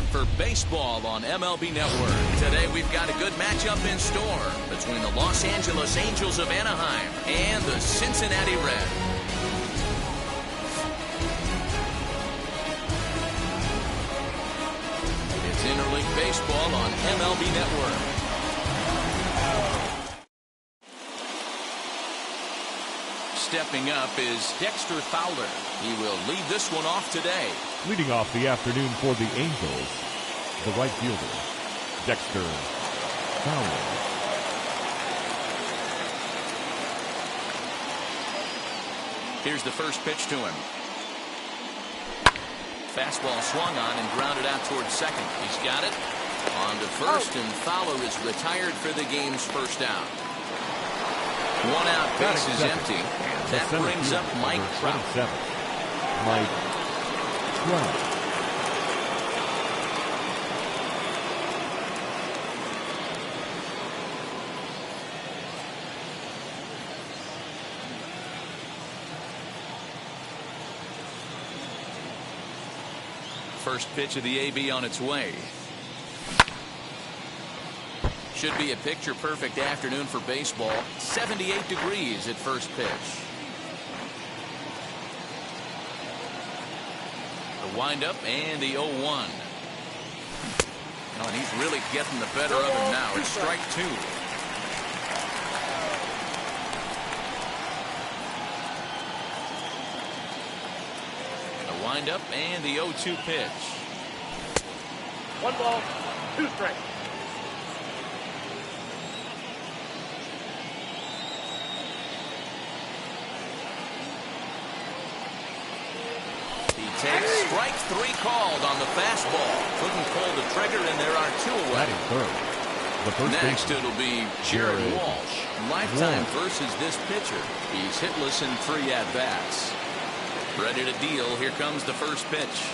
for baseball on MLB Network. Today we've got a good matchup in store between the Los Angeles Angels of Anaheim and the Cincinnati Reds. It's interleague baseball on MLB Network. Stepping up is Dexter Fowler. He will lead this one off today. Leading off the afternoon for the Angels, the right fielder, Dexter Fowler. Here's the first pitch to him. Fastball swung on and grounded out towards second. He's got it. On to first, and Fowler is retired for the game's first out. One out, base is empty. That brings up Mike Trout. Mike Trout. First pitch of the AB on its way. Should be a picture-perfect afternoon for baseball. 78 degrees at first pitch. The windup and the 0-1. Oh, and he's really getting the better of him now. It's strike two. The windup and the 0-2 pitch. 1 ball, 2 strikes. Takes strike 3 called on the fastball. Couldn't pull the trigger, and there are 2 away. Batting third. The first Next, baseman, it'll be Jared Walsh. Lifetime versus this pitcher. He's hitless in 3 at-bats. Ready to deal. Here comes the first pitch.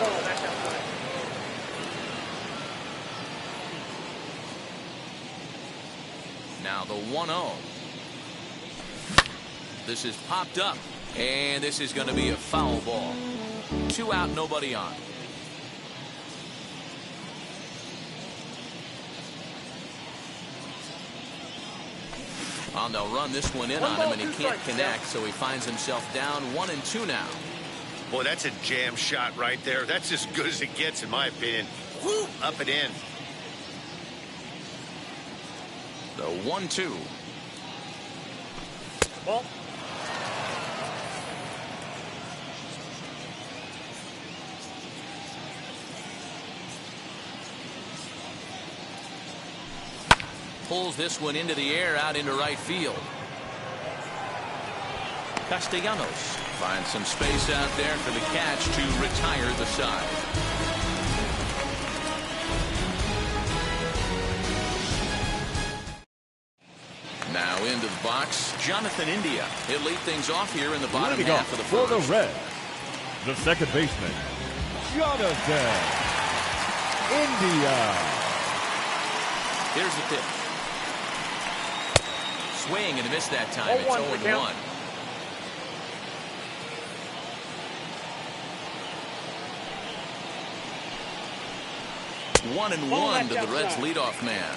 Oh, that's outside. Now the 1-0. This is popped up. And this is going to be a foul ball. 2 out, nobody on. They'll run this one in on him, and he can't connect, so he finds himself down 1-2 now. Boy, that's a jam shot right there. That's as good as it gets, in my opinion. Whoop, up and in. The 1-2. Ball. Pulls this one into the air out into right field. Castellanos finds some space out there for the catch to retire the side. Now into the box, Jonathan India. He'll lead things off here in the bottom half of the first. For the Reds, the second baseman, Jonathan India. Here's the pitch. Swing and a miss that time. It's 0-1. One and one to the Reds leadoff man.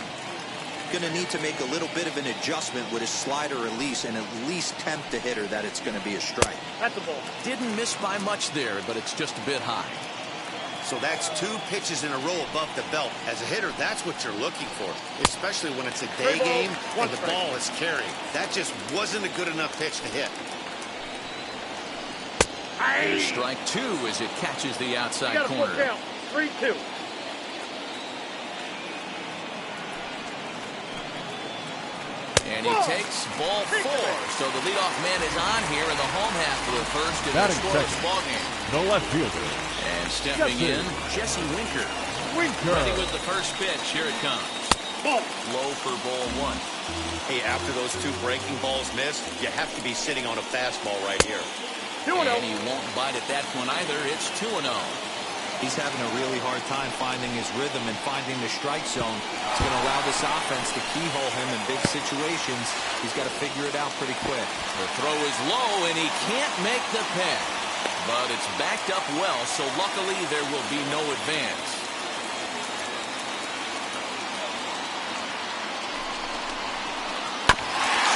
Going to need to make a little bit of an adjustment with his slider release and at least tempt the hitter that it's going to be a strike. That's a ball. Didn't miss by much there, but it's just a bit high. So that's 2 pitches in a row above the belt. As a hitter, that's what you're looking for, especially when it's a day game and the ball is carrying. That just wasn't a good enough pitch to hit. Strike 2 as it catches the outside corner. 3-2. And he takes ball 4. So the leadoff man is on here in the home half of the first in the scoreless ball game. The left fielder. And stepping in, Jesse Winker. Ready with the first pitch. Here it comes. Low for ball 1. Hey, after those 2 breaking balls missed, you have to be sitting on a fastball right here. 2-0. And he won't bite at that one either. It's 2-0. He's having a really hard time finding his rhythm and finding the strike zone. It's going to allow this offense to keyhole him in big situations. He's got to figure it out pretty quick. The throw is low, and he can't make the pick. but it's backed up well, so luckily there will be no advance.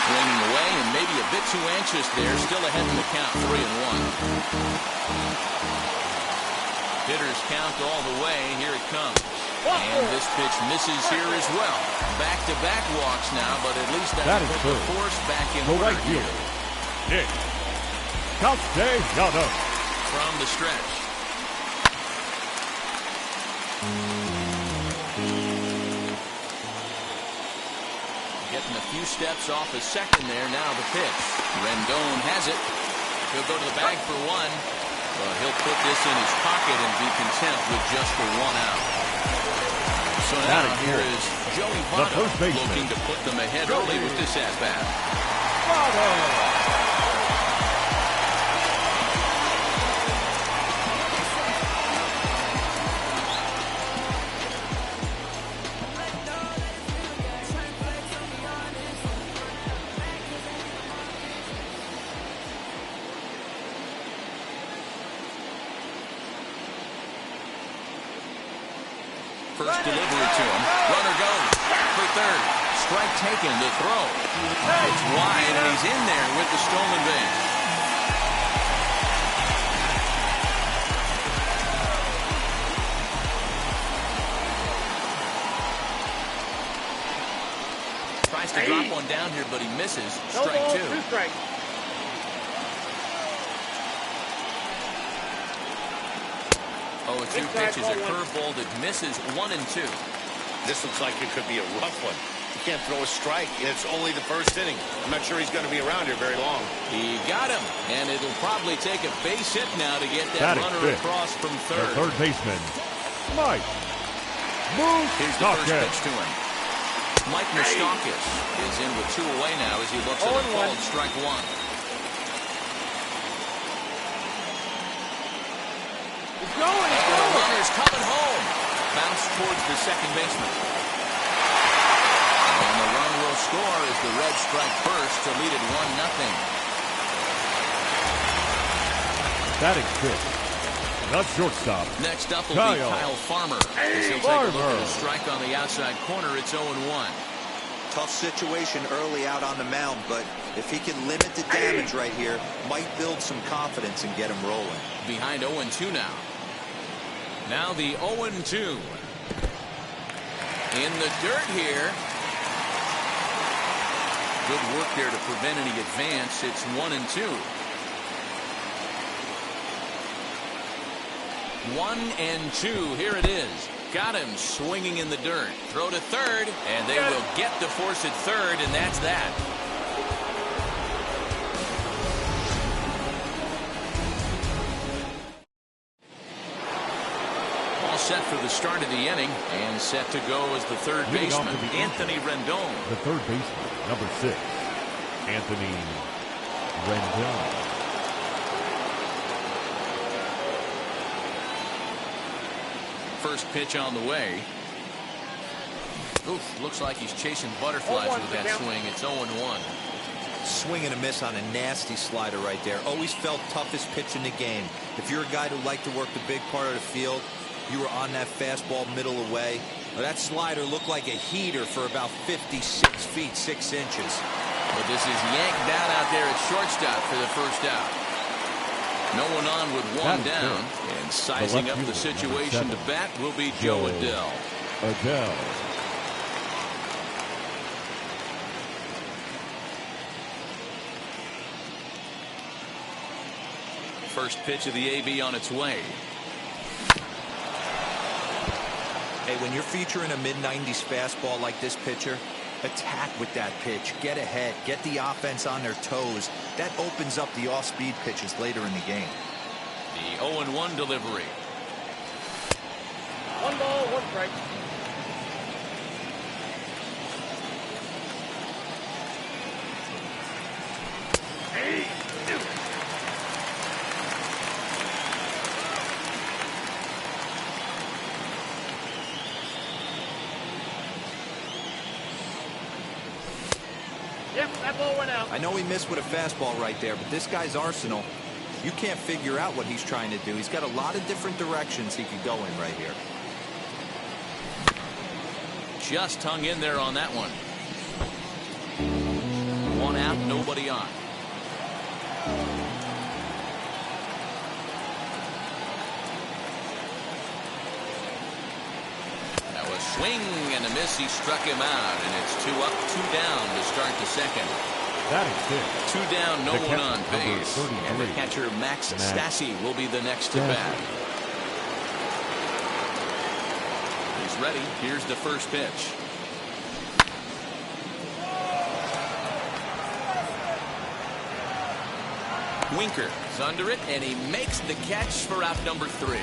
Swinging away and maybe a bit too anxious there. Still ahead in the count, 3-1. Hitters count all the way. Here it comes. And this pitch misses here as well. Back-to-back walks now, but at least that put the force back in order right here. Nick MattWpsycheUK. From the stretch. Getting a few steps off a second there. Now the pitch. Rendon has it. He'll go to the bag for one. But he'll put this in his pocket and be content with just the one out. So now here is Joey Votto looking to put them ahead early with this at-bat. First delivery to him. Runner goes for third. Strike taken. The throw. It's wide, and he's in there with the stolen base. Tries to drop one down here, but he misses. Strike two. Two strikes. Oh, a 2 pitches, a curveball that misses 1 and 2. This looks like it could be a rough one. You can't throw a strike, and it's only the first inning. I'm not sure he's going to be around here very long. He got him, and it'll probably take a base hit now to get that runner across from third. The third baseman, Mike Here's the first pitch to him. Mike Moustakas is in with 2 away now as he looks at a called strike 1. It's going. The runner's coming home. Bounce towards the second baseman. And the run will score as the Reds strike first to lead it 1-0. batting fifth. The shortstop. Next up will be Kyle Farmer. As he'll take a look at a strike on the outside corner. It's 0-1. Tough situation early out on the mound, but if he can limit the damage right here, might build some confidence and get him rolling. Behind 0-2 now. Now the 0-2. In the dirt here. Good work there to prevent any advance. It's 1-2. 1-2. Here it is. Got him swinging in the dirt. Throw to third, and they will get the force at third, and that's that. All set for the start of the inning, and set to go as the third baseman, Anthony Rendon. The third baseman, number 6, Anthony Rendon. First pitch on the way. Oof, looks like he's chasing butterflies with that swing. It's 0-1. Swing and a miss on a nasty slider right there. Always felt toughest pitch in the game. If you're a guy who liked to work the big part of the field, you were on that fastball middle away. Well, that slider looked like a heater for about 56 feet 6 inches. But this is yanked down out there at shortstop for the first out. No one on with one down, and sizing up the situation to bat will be Joe Adell. First pitch of the AB on its way. Hey, when you're featuring a mid-90s fastball like this pitcher, attack with that pitch. Get ahead. Get the offense on their toes. That opens up the off-speed pitches later in the game. The 0-1 delivery. 1 ball, 1 strike. Yep, that ball went out. I know he missed with a fastball right there, but this guy's arsenal You can't figure out what he's trying to do. He's got a lot of different directions he could go in right here. Just hung in there on that one. One out, nobody on. Now a swing and a miss. He struck him out, and it's 2 up, 2 down to start the second. That is 2 down, no The one catcher, on base. number And the 33. catcher, Max Stassi, will be the next to bat. He's ready. Here's the first pitch. Winker is under it, and he makes the catch for out number 3.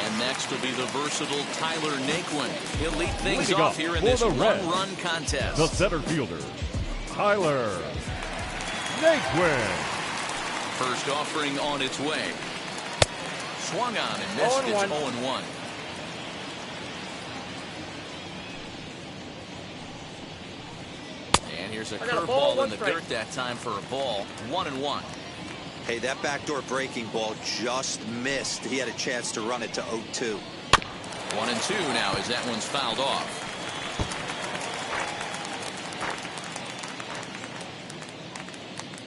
And next will be the versatile Tyler Naquin. He'll lead things Leading off off here in for this the Reds, one-run contest. the center fielder, Tyler Naquin. First offering on its way. Swung on and missed. It's 0-1. And here's a curveball in the dirt that time for a ball. 1-1. Hey, that backdoor breaking ball just missed. He had a chance to run it to 0-2. 1-2 now as that one's fouled off.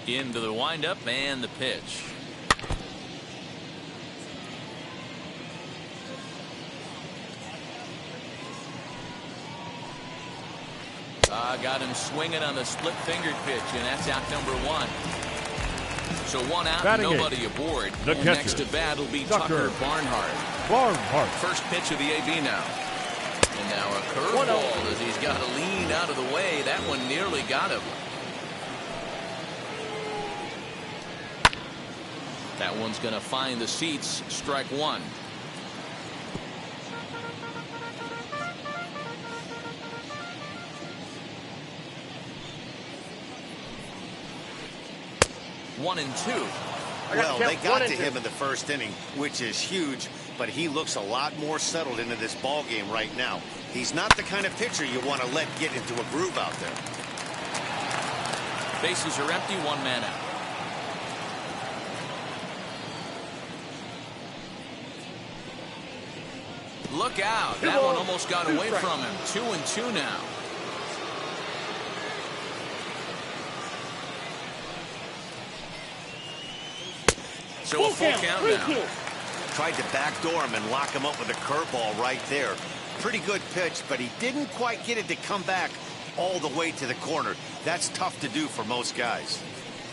Into the windup and the pitch. Got him swinging on the split-fingered pitch, and that's out number 1. So 1 out, Batting nobody aboard. The And catcher, next to bat will be Tucker Barnhart. First pitch of the AB now. And now a curveball as he's got to lean out of the way. That one nearly got him. That one's going to find the seats. Strike 1. One and 2. Well, they got to him in the first inning, which is huge, but he looks a lot more settled into this ball game right now. He's not the kind of pitcher you want to let get into a groove out there. Bases are empty, 1 man out. Look out. That one almost got away from him. 2-2 now. So a full count now. Tried to backdoor him and lock him up with a curveball right there. Pretty good pitch, but he didn't quite get it to come back all the way to the corner. That's tough to do for most guys.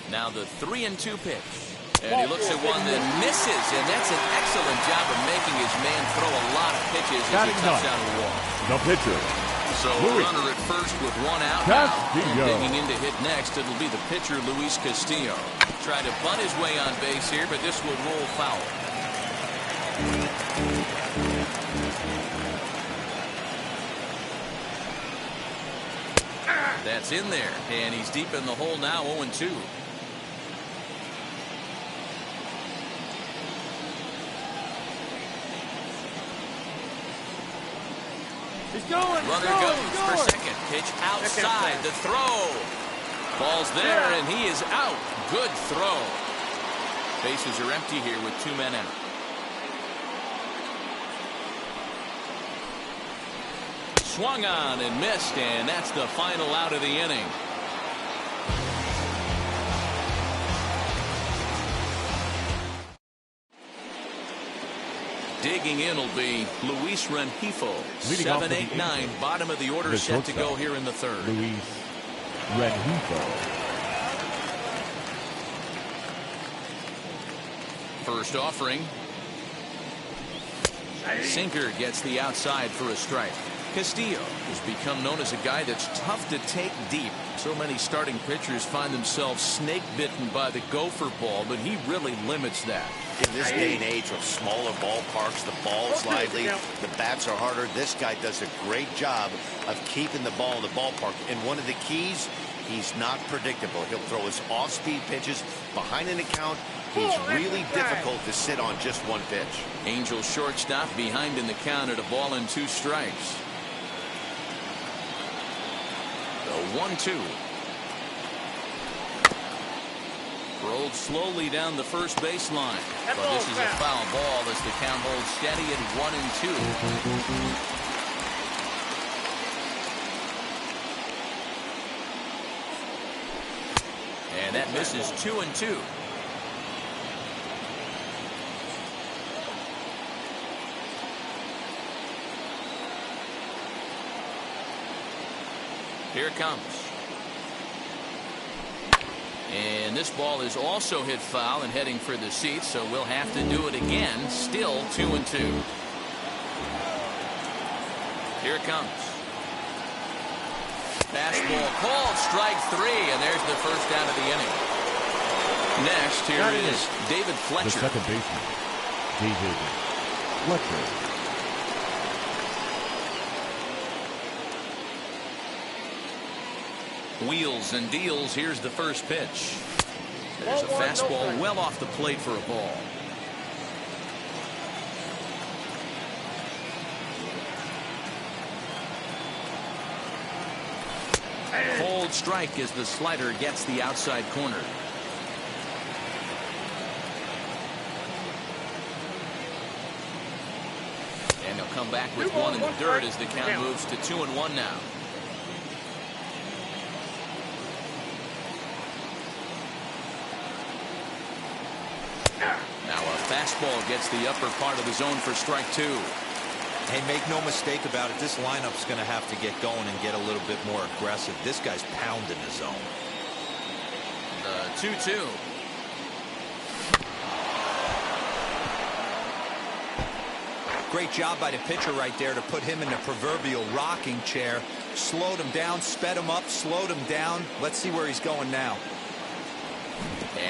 Now the 3-2 pitch. And he looks at one that misses, and that's an excellent job of making his man throw a lot of pitches as he cuts out a walk. The pitcher. So a runner at first with 1 out now. And digging in to hit next, it'll be the pitcher, Luis Castillo. Try to bunt his way on base here, but this will roll foul. That's in there, and he's deep in the hole now, 0-2. He's going. Runner goes for second. Pitch outside. The throw. Ball's there, and he is out. Good throw. Bases are empty here with 2 men out. Swung on and missed, and that's the final out of the inning. Digging in will be Luis Rengifo. 7, 8, 9. Bottom of the order set to go here in the 3rd. Luis Rengifo. First offering. Sinker gets the outside for a strike. Castillo has become known as a guy that's tough to take deep. So many starting pitchers find themselves snake-bitten by the gopher ball, but he really limits that. In this day and age of smaller ballparks, the ball's lively, the bats are harder. This guy does a great job of keeping the ball in the ballpark. And one of the keys, he's not predictable. He'll throw his off-speed pitches behind an account. He's really difficult to sit on just one pitch. Angel shortstop behind in the count at 1-2 strikes. 1-2. Rolled slowly down the first baseline. But this is a foul ball as the count holds steady at 1-2. And that misses 2-2. Here it comes. And this ball is also hit foul and heading for the seats, so we'll have to do it again. Still 2-2. Here it comes. Fastball called, strike 3, and there's the first out of the inning. Next, here is David Fletcher. The second baseman, David Fletcher. Wheels and deals. Here's the first pitch. There's a fastball well off the plate for a ball. Cold strike as the slider gets the outside corner. And he'll come back with one in the dirt as the count moves to 2-1 now. Now a fastball gets the upper part of the zone for strike 2. Hey, make no mistake about it. This lineup's going to have to get going and get a little bit more aggressive. This guy's pounding the zone. The 2-2. Great job by the pitcher right there to put him in the proverbial rocking chair. Slowed him down, sped him up, slowed him down. Let's see where he's going now.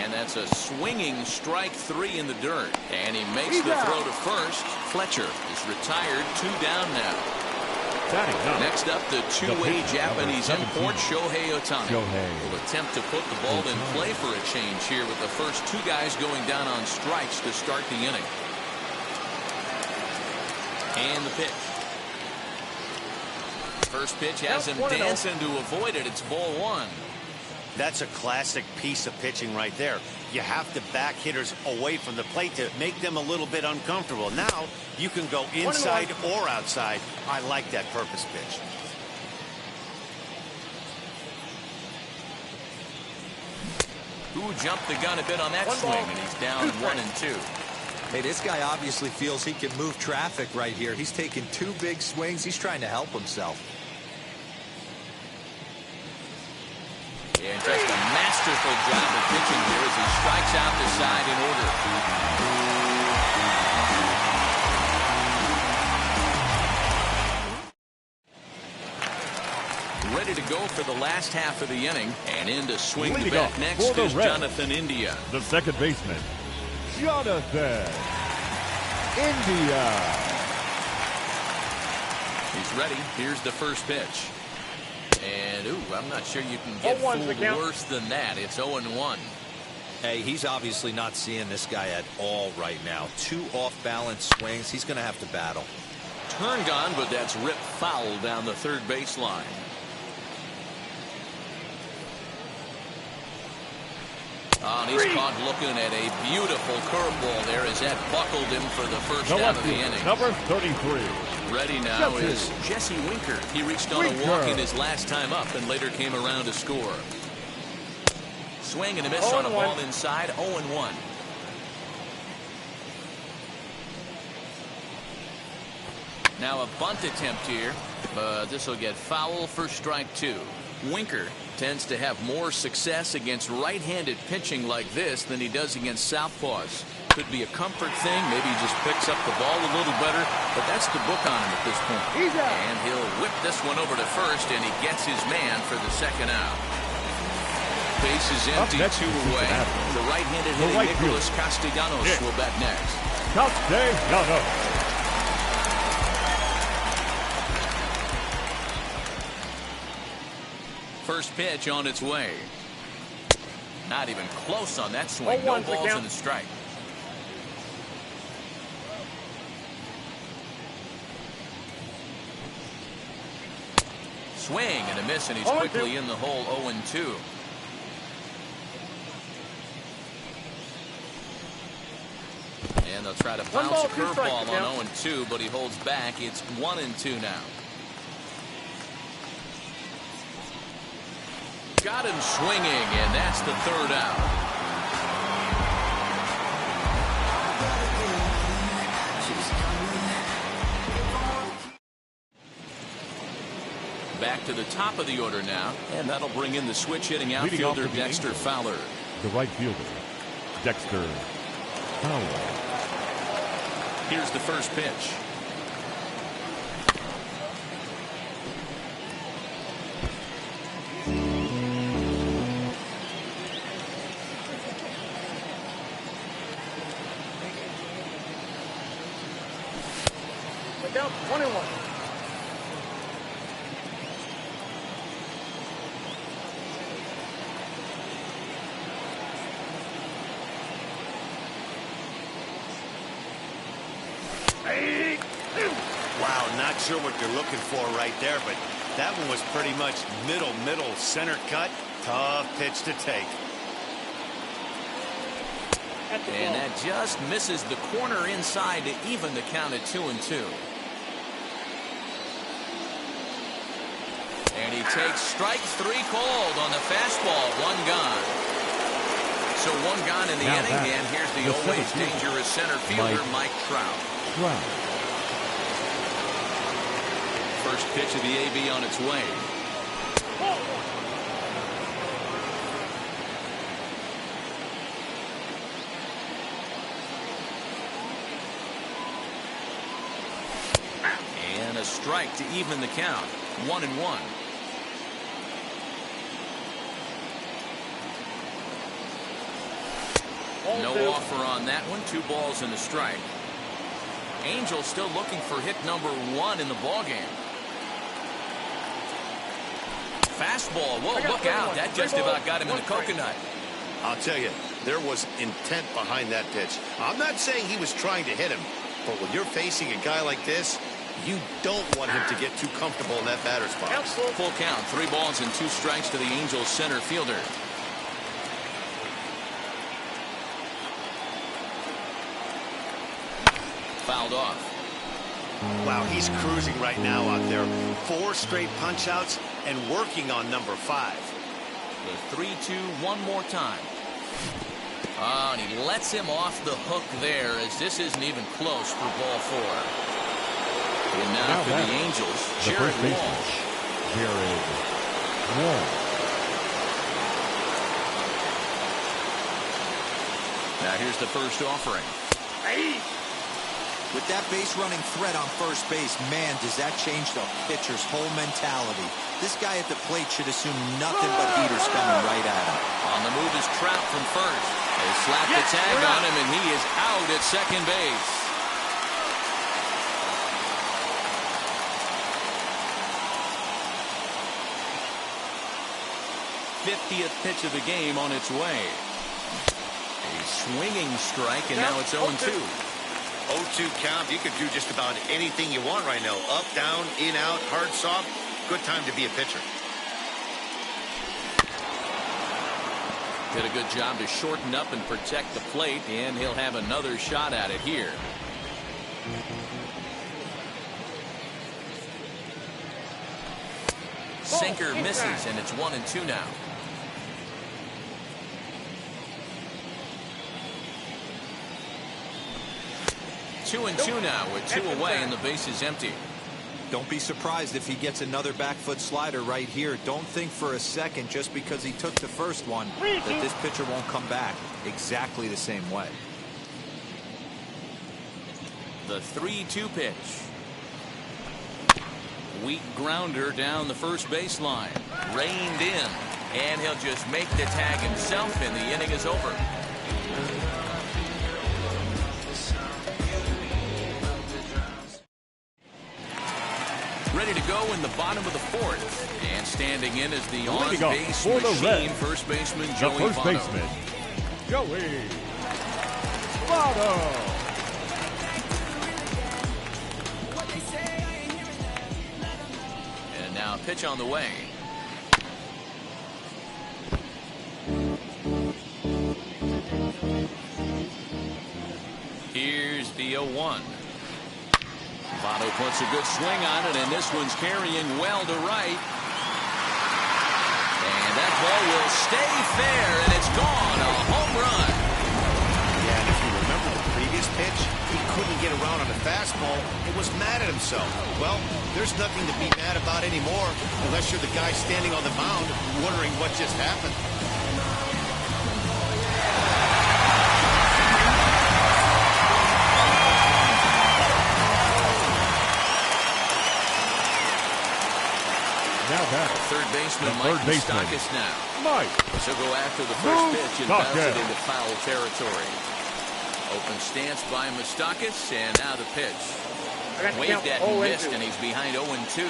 And that's a swinging strike 3 in the dirt. And he makes the throw to first. Fletcher is retired, 2 down now. Next up, the two-way Japanese import, Shohei Ohtani. Will attempt to put the ball in play for a change here with the first 2 guys going down on strikes to start the inning. And the pitch. First pitch has him dancing to avoid it. It's ball 1. That's a classic piece of pitching right there. You have to back hitters away from the plate to make them a little bit uncomfortable. Now you can go inside or outside. I like that purpose pitch. Who jumped the gun a bit on that swing, and he's down 1-2. Hey, this guy obviously feels he can move traffic right here. He's taking 2 big swings. He's trying to help himself. And just a masterful job of pitching here as he strikes out the side in order. Ready to go for the last half of the inning. And in to swing the bat next is Jonathan India. The second baseman, Jonathan India. He's ready. Here's the first pitch. And, I'm not sure you can get fooled worse than that. It's 0-1. Hey, he's obviously not seeing this guy at all right now. 2 off-balance swings. He's going to have to battle. Turned on, but that's ripped foul down the third baseline. And he's caught looking at a beautiful curveball there as that buckled him for the first out of the inning. Number 33. Ready now is Jesse Winker. He reached on a walk in his last time up and later came around to score. Swing and a miss on a ball inside. 0-1. Now a bunt attempt here, but this will get foul for strike 2. Winker tends to have more success against right-handed pitching like this than he does against southpaws. Could be a comfort thing. Maybe he just picks up the ball a little better, but that's the book on him at this point. And he'll whip this one over to first, and he gets his man for the second out. Base is empty, 2 away. The right-handed hitting Nicholas Castellanos will bat next. Castellanos. First pitch on its way. Not even close on that swing. No balls and a strike. swing and a miss, and he's 0-2. quickly in the hole. 0-2. And they'll try to bounce a curveball on 0-2, but he holds back. It's 1-2 now. Got him swinging, and that's the third out. Back to the top of the order now, and that'll bring in the switch-hitting outfielder Dexter Fowler. The right fielder, Dexter Fowler. Here's the first pitch. Look out, 1-1. Wow, not sure what you're looking for right there, but that one was pretty much middle, center cut. Tough pitch to take. And that just misses the corner inside to even the count at 2-2. And he takes strike 3 called on the fastball. 1 gone. So 1 gone in the inning, and here's the always dangerous center fielder, Mike Trout. First pitch of the AB on its way. And a strike to even the count. 1-1. No offer on that one. 2 balls and a strike. Angel still looking for hit number 1 in the ballgame. Fastball. Whoa, look out. That just about got him in the coconut. I'll tell you, there was intent behind that pitch. I'm not saying he was trying to hit him, but when you're facing a guy like this, you don't want him to get too comfortable in that batter's box. Full count. 3 balls and 2 strikes to the Angels center fielder. Fouled off. Wow, he's cruising right now out there. 4 straight punch outs and working on number 5. The 3-2 one more time. Oh, and he lets him off the hook there, as this isn't even close for ball 4. And now for the Angels, Jared Walsh. Jared Walsh. Now here's the first offering. With that base running threat on first base, man, does that change the pitcher's whole mentality. This guy at the plate should assume nothing but heaters coming right at him. On the move is Trout from first. They slap the tag on him, and he is out at second base. '50th pitch of the game on its way. A swinging strike, and now it's 0-2. 0-2 count. You could do just about anything you want right now. Up, down, in, out, hard, soft. Good time to be a pitcher. Did a good job to shorten up and protect the plate, and he'll have another shot at it here. Sinker misses, and it's 1-2 now. Two and two now with 2 away, and the base is empty. Don't be surprised if he gets another back foot slider right here. Don't think for a second, just because he took the first one, that this pitcher won't come back exactly the same way. The 3-2 pitch. Weak grounder down the first baseline. Reined in, and he'll just make the tag himself, and the inning is over. Ready to go in the bottom of the 4th, and standing in is the on-base machine, first baseman Joey Votto. Joey Votto. And now pitch on the way. Here's the 0-1. Votto puts a good swing on it, and this one's carrying well to right. And that ball will stay fair, and it's gone. A home run. Yeah, and if you remember the previous pitch, he couldn't get around on a fastball and was mad at himself. Well, there's nothing to be mad about anymore unless you're the guy standing on the mound wondering what just happened. Now back. Third baseman Mike Moustakas now. Mike. So go after the first pitch and bounce it into foul territory. Open stance by Moustakas, and now the pitch. Waved at and missed, and he's behind 0-2.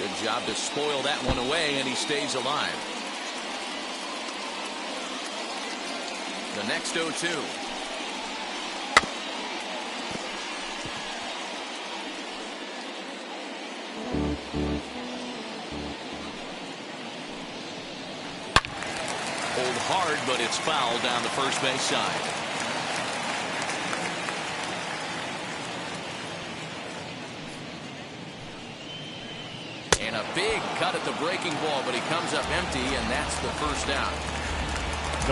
Good job to spoil that one away, and he stays alive. The next 0-2. Hold hard, but it's foul down the first base side. And a big cut at the breaking ball, but he comes up empty, and that's the first out.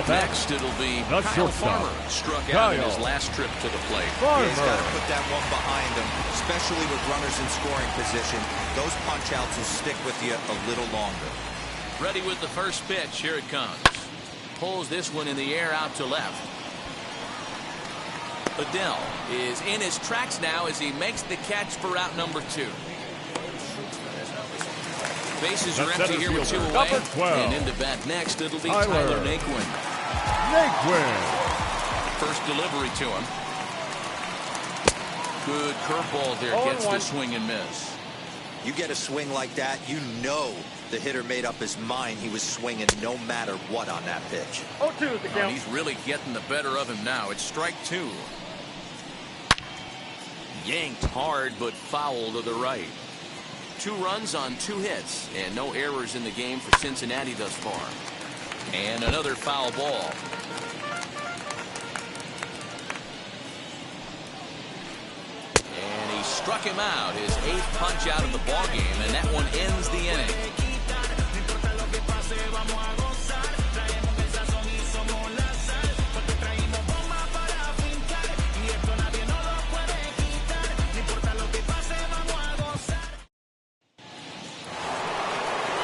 Next, it'll be Kyle Farmer, struck out in his last trip to the plate. He's got to put that one behind him, especially with runners in scoring position. Those punch-outs will stick with you a little longer. Ready with the first pitch. Here it comes. Pulls this one in the air out to left. Adele is in his tracks now as he makes the catch for out number 2. Bases are empty here with 2 away. And into bat next, it'll be Tyler Naquin. First delivery to him. Good curveball there. Gets the swing and miss. You get a swing like that, you know the hitter made up his mind he was swinging no matter what on that pitch. 0-2 the count. He's really getting the better of him now. It's strike 2. Yanked hard, but foul to the right. 2 runs on 2 hits, and no errors in the game for Cincinnati thus far. And another foul ball. And he struck him out, his 8th punch out of the ballgame, and that one ends the inning.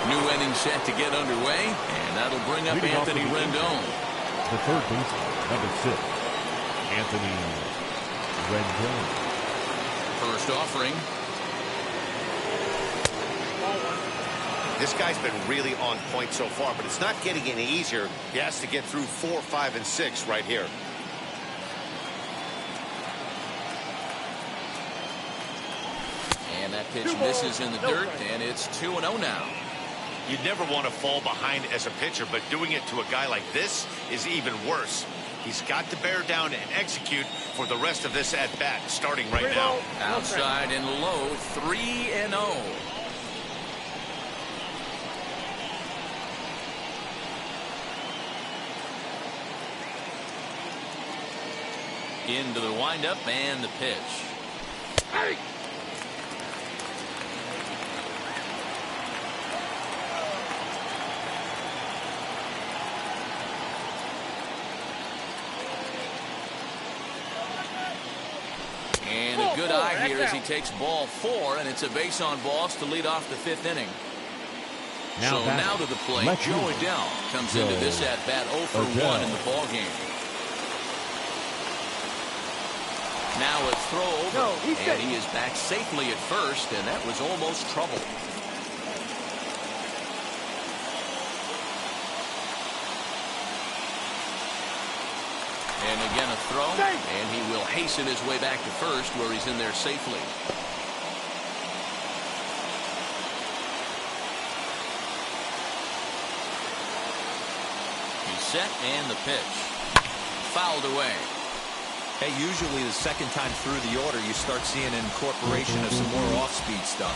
New inning set to get underway, and that'll bring up Anthony Rendon. The third baseman, number 6, Anthony Rendon. First offering. This guy's been really on point so far, but it's not getting any easier. He has to get through 4, 5, and 6 right here. And that pitch misses in the dirt, and it's 2-0 now. You'd never want to fall behind as a pitcher, but doing it to a guy like this is even worse. He's got to bear down and execute for the rest of this at-bat, starting right now. Outside and low, 3-0. Into the windup and the pitch. Hey! And a good eye here as he takes ball 4, and it's a base on balls to lead off the 5th inning. So now to the plate, Joe Adele comes into this at bat 0 for 1 in the ball game. Now a throw over, and he is back safely at first, and that was almost trouble. And again a throw, and he will hasten his way back to first, where he's in there safely. He's set, and the pitch. Fouled away. Hey, usually the second time through the order, you start seeing an incorporation of some more off-speed stuff.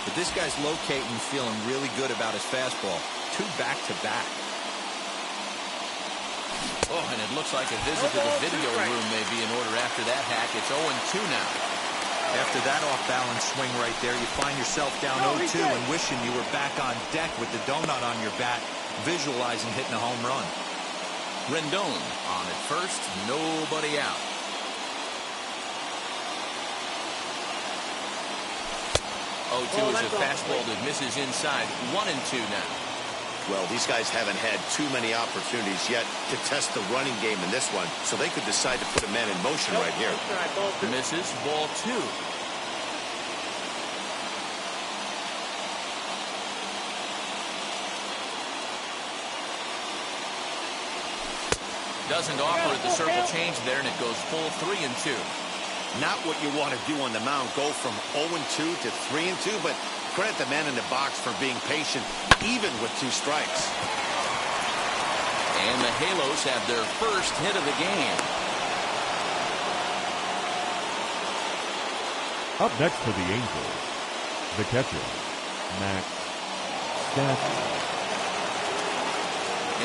But this guy's locating, feeling really good about his fastball. 2 back-to-back. Oh, and it looks like a visit to the video room may be in order after that hack. It's 0-2 now. After that off-balance swing right there, you find yourself down 0-2 and wishing you were back on deck with the donut on your bat, visualizing hitting a home run. Rendon on at first, nobody out. 0-2 is a fastball that misses inside. 1-2 now. Well, these guys haven't had too many opportunities yet to test the running game in this one, so they could decide to put a man in motion right here. Misses, ball 2. Doesn't offer it the circle change there, and it goes full 3-2. Not what you want to do on the mound, go from 0-2 to 3-2, but credit the man in the box for being patient, even with 2 strikes. And the Halos have their first hit of the game. Up next for the Angels, the catcher, Max Stassi.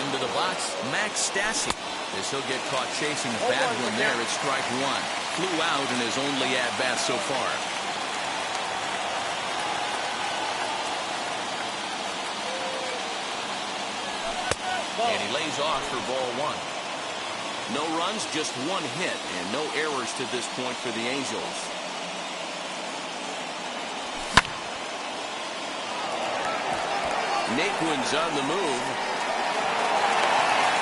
Into the box, Max Stassi. As he'll get caught chasing a bad one there at strike 1. Flew out in his only at-bat so far. And he lays off for ball 1. No runs, just 1 hit, and no errors to this point for the Angels. Naquin's on the move.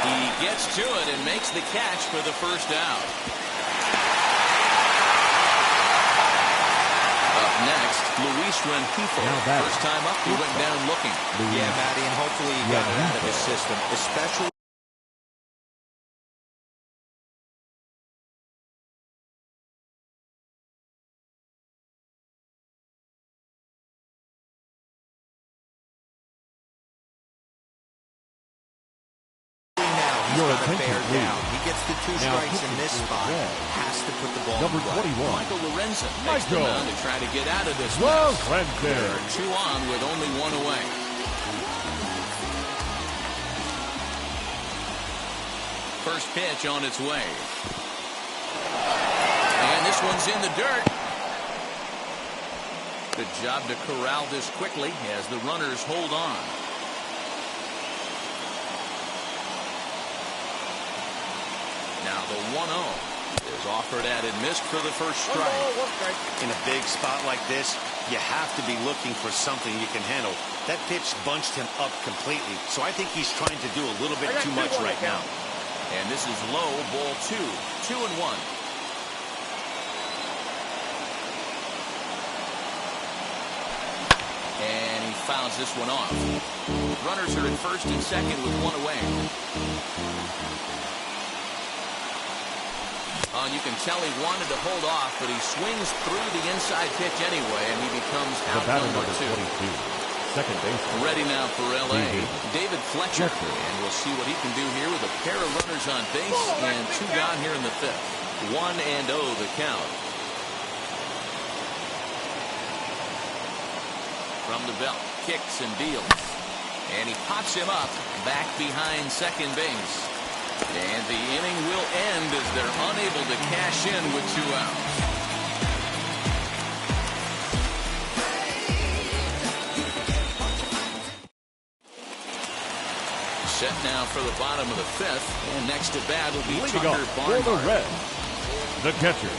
He gets to it and makes the catch for the first out. Up next, Luis Rengifo. First time up, he went down looking. Yeah, Matty, and hopefully he got it out of his system, especially. Your attention, down. He gets the 2 strikes in this spot. Has to put the ball Number 21. Michael Lorenzen makes the mound to try to get out of this. There are 2 on with only 1 away. First pitch on its way. And this one's in the dirt. Good job to corral this quickly as the runners hold on. Now the 1-0 is offered at and missed for the first strike. In a big spot like this, you have to be looking for something you can handle. That pitch bunched him up completely, so I think he's trying to do a little bit too much right now. And this is low, ball 2. 2-1. And he fouls this one off. Runners are at first and second with 1 away. You can tell he wanted to hold off, but he swings through the inside pitch anyway, and he becomes out number 2. Second base. Ready now for L.A. David Fletcher. And we'll see what he can do here with a pair of runners on base and 2 gone here in the 5th. 1-0 the count. From the belt, kicks and deals. And he pops him up back behind second base. And the inning will end as they're unable to cash in with 2 outs. Set now for the bottom of the 5th. And next at bat will be Tucker Barnhart. For the Reds, the catcher,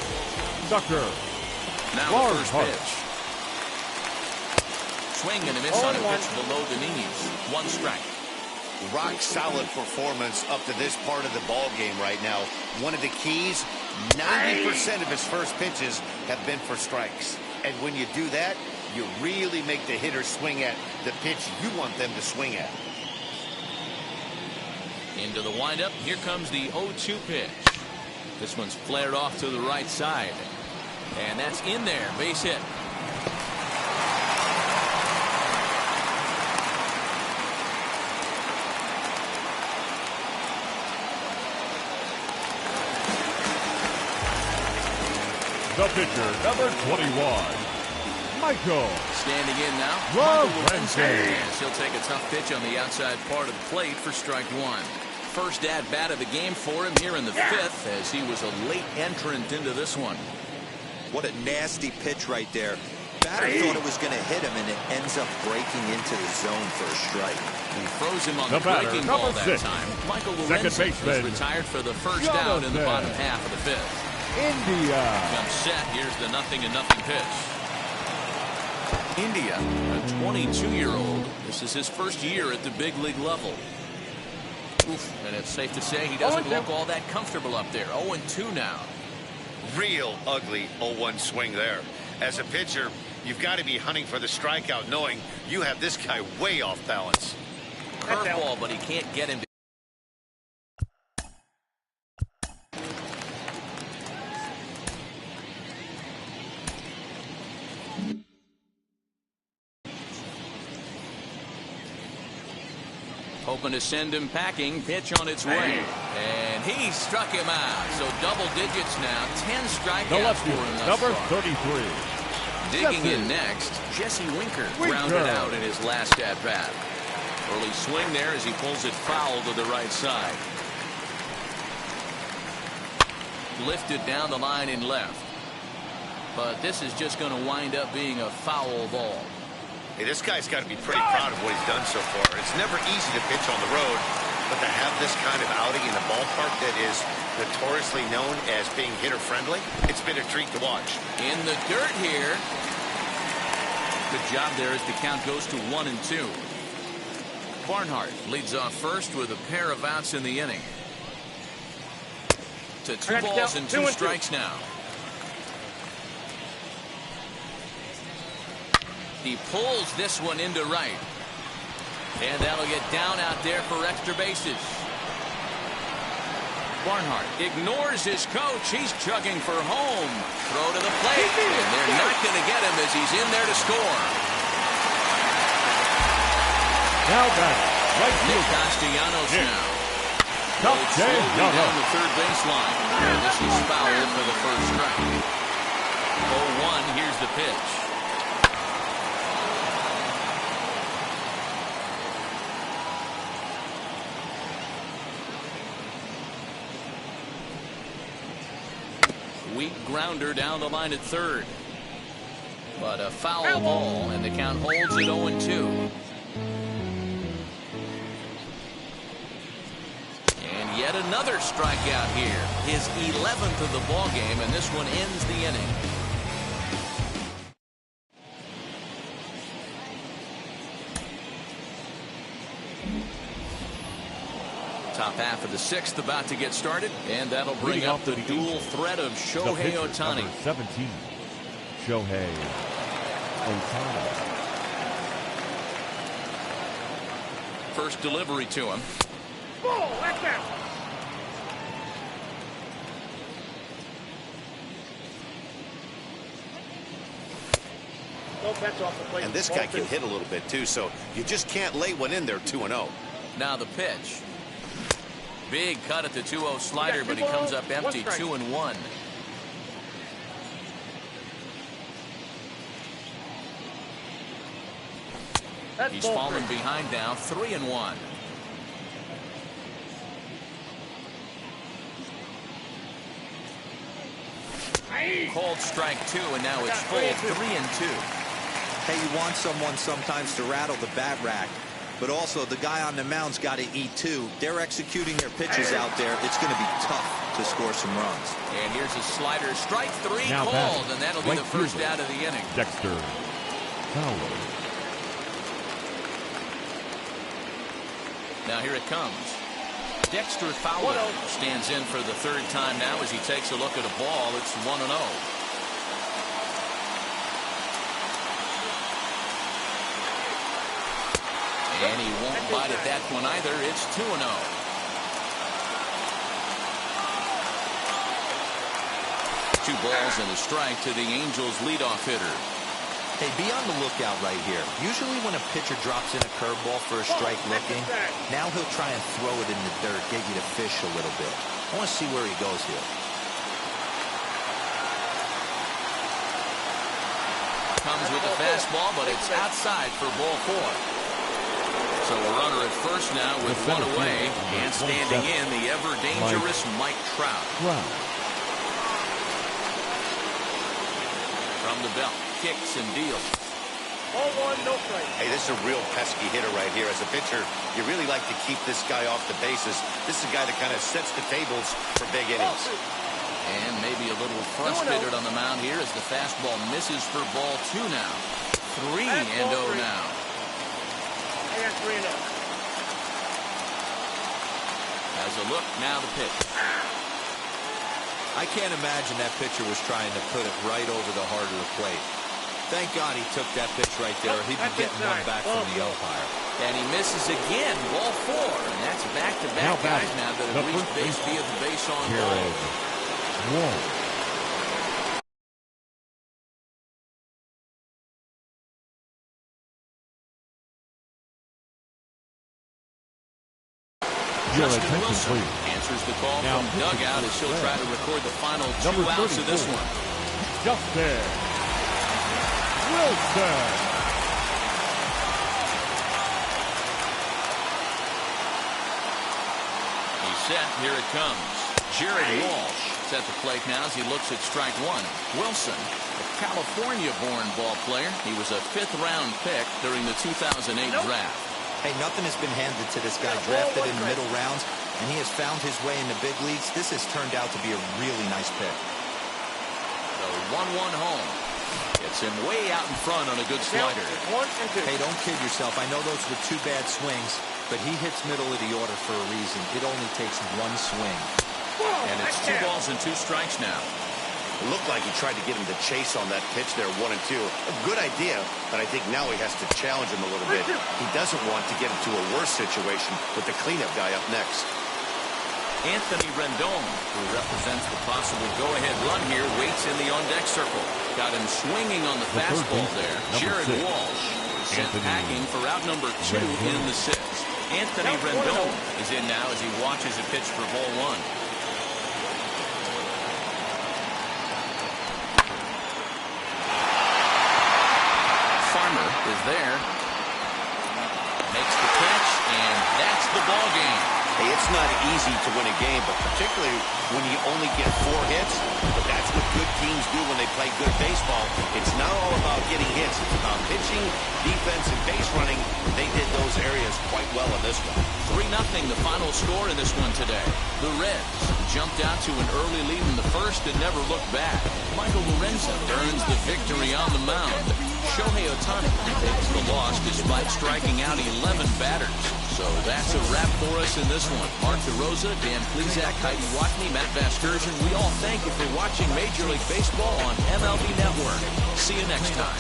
Tucker Now the first pitch. Swing and a miss on a pitch below the knees. 1 strike. Rock solid performance up to this part of the ball game right now. One of the keys, 90% of his first pitches have been for strikes. And when you do that, you really make the hitter swing at the pitch you want them to swing at. Into the windup. Here comes the 0-2 pitch. This one's flared off to the right side. And that's in there. Base hit. The pitcher, number 21, Michael. Standing in now, Lorenzen. Yes, he'll take a tough pitch on the outside part of the plate for strike one. First at-bat of the game for him here in the fifth, as he was a late entrant into this one. What a nasty pitch right there. Batter thought it was going to hit him, and it ends up breaking into the zone for a strike. He froze him on The the batter, breaking ball number that 6, time. Michael second Lorenzen baseman, is retired for the first out in the bottom half of the fifth. India. Comes set. Here's the 0-0 pitch. India, a 22-year-old. This is his first year at the big league level. Oof, and it's safe to say he doesn't look all that comfortable up there. 0-2 now. Real ugly 0-1 swing there. As a pitcher, you've got to be hunting for the strikeout, knowing you have this guy way off balance. Curveball, but he can't get him. Hoping to send him packing. Pitch on its way. And he struck him out. So double digits now. 10 strikeouts for him thus number far. 33. Digging in next, Jesse Winker grounded out in his last at-bat. Early swing there as he pulls it foul to the right side. Lifted down the line in left. But this is just going to wind up being a foul ball. Hey, this guy's got to be pretty proud of what he's done so far. It's never easy to pitch on the road, but to have this kind of outing in a ballpark that is notoriously known as being hitter-friendly, it's been a treat to watch. In the dirt here. Good job there as the count goes to 1-2. Barnhart leads off first with a pair of outs in the inning. To 2 balls and 2 strikes now. He pulls this one into right. And that'll get down out there for extra bases. Barnhart ignores his coach. He's chugging for home. Throw to the plate. And they're not going to get him as he's in there to score. Now back, right Nick fielder. Castellanos now. Slowly Castellanos. down the third baseline. And this is foul for the first strike. 0-1. Here's the pitch. Weak grounder down the line at third. But a foul ball, and the count holds at 0-2. And yet another strikeout here. His 11th of the ball game, and this one ends the inning. Top half of the sixth about to get started, and that'll bring Leading up off the the dual eighth, threat of The Shohei pitcher, Ohtani. number 17, Shohei Ohtani. First delivery to him. Ball, like that. No bets off the plate. And this guy can hit a little bit, too, so you just can't lay one in there 2-0. Now the pitch. Big cut at the 2-0 slider, but he comes up empty. 2-1. He's fallen behind now. 3-1. Called strike 2, and now it's full. 3-2. Hey, you want someone sometimes to rattle the bat rack, but also the guy on the mound's got to eat too. They're executing their pitches out there. It's going to be tough to score some runs. And here's a slider. Strike 3 Now called, batting, and that'll be right the first fielder, out of the inning. Dexter Fowler. Now here it comes. Dexter Fowler stands in for the third time now as he takes a look at a ball. It's 1-0. And he won't bite at that one either. It's 2-0. Two balls and a strike to the Angels' leadoff hitter. Hey, be on the lookout right here. Usually when a pitcher drops in a curveball for a strike looking, now he'll try and throw it in the dirt, get you to fish a little bit. I want to see where he goes here. comes with the fastball, but it's outside for ball 4. So a runner at first now with one away, and standing in the ever-dangerous Mike Trout. From the belt, kicks and deals. Ball 1, no strike. Hey, this is a real pesky hitter right here. As a pitcher, you really like to keep this guy off the bases. This is a guy that kind of sets the tables for big innings. And maybe a little frustrated on the mound here as the fastball misses for ball 2 now. 3-0 now. I got 3-0. Has a look, now the pitch. I can't imagine that pitcher was trying to put it right over the heart of the plate. Thank God he took that pitch right there. He'd be getting one back from the umpire. And he misses again, ball 4. And that's back-to-back guys now that have reached base via the base on ball. Justin Wilson answers the call from dugout as he'll try to record the final 2 outs of this one. Justin Wilson. He's set. Here it comes. Jared Walsh is at the plate now as he looks at strike 1. Wilson, a California-born ball player. He was a 5th-round pick during the 2008 draft. Hey, nothing has been handed to this guy. Drafted in the middle rounds, and he has found his way in the big leagues. This has turned out to be a really nice pick. The 1-1 home. Gets him way out in front on a good slider. 1 and 2. Hey, don't kid yourself. I know those were 2 bad swings, but he hits middle of the order for a reason. It only takes 1 swing. And it's 2 balls and 2 strikes now. It looked like he tried to get him to chase on that pitch there, 1 and 2. A good idea, but I think now he has to challenge him a little bit. He doesn't want to get into a worse situation with the cleanup guy up next. Anthony Rendon, who represents the possible go-ahead run here, waits in the on-deck circle. Got him swinging on the fastball there. Jared Walsh sent packing for out number 2 in the 6th. Anthony Rendon is in now as he watches a pitch for ball 1. Is there, makes the catch, and that's the ball game. Hey, it's not easy to win a game, but particularly when you only get 4 hits. But that's what good teams do when they play good baseball. It's not all about getting hits. It's about pitching, defense, and base running. They did those areas quite well in this one. 3-0 the final score in this one today. The Reds jumped out to an early lead in the first and never looked back. Michael Lorenzen earns the victory on the mound. Shohei Ohtani takes the loss despite striking out 11 batters. So that's a wrap for us in this one. Mark DeRosa, Dan Plesac, Heidi Watney, Matt Vasgersian, we all thank you for watching Major League Baseball on MLB Network. See you next time.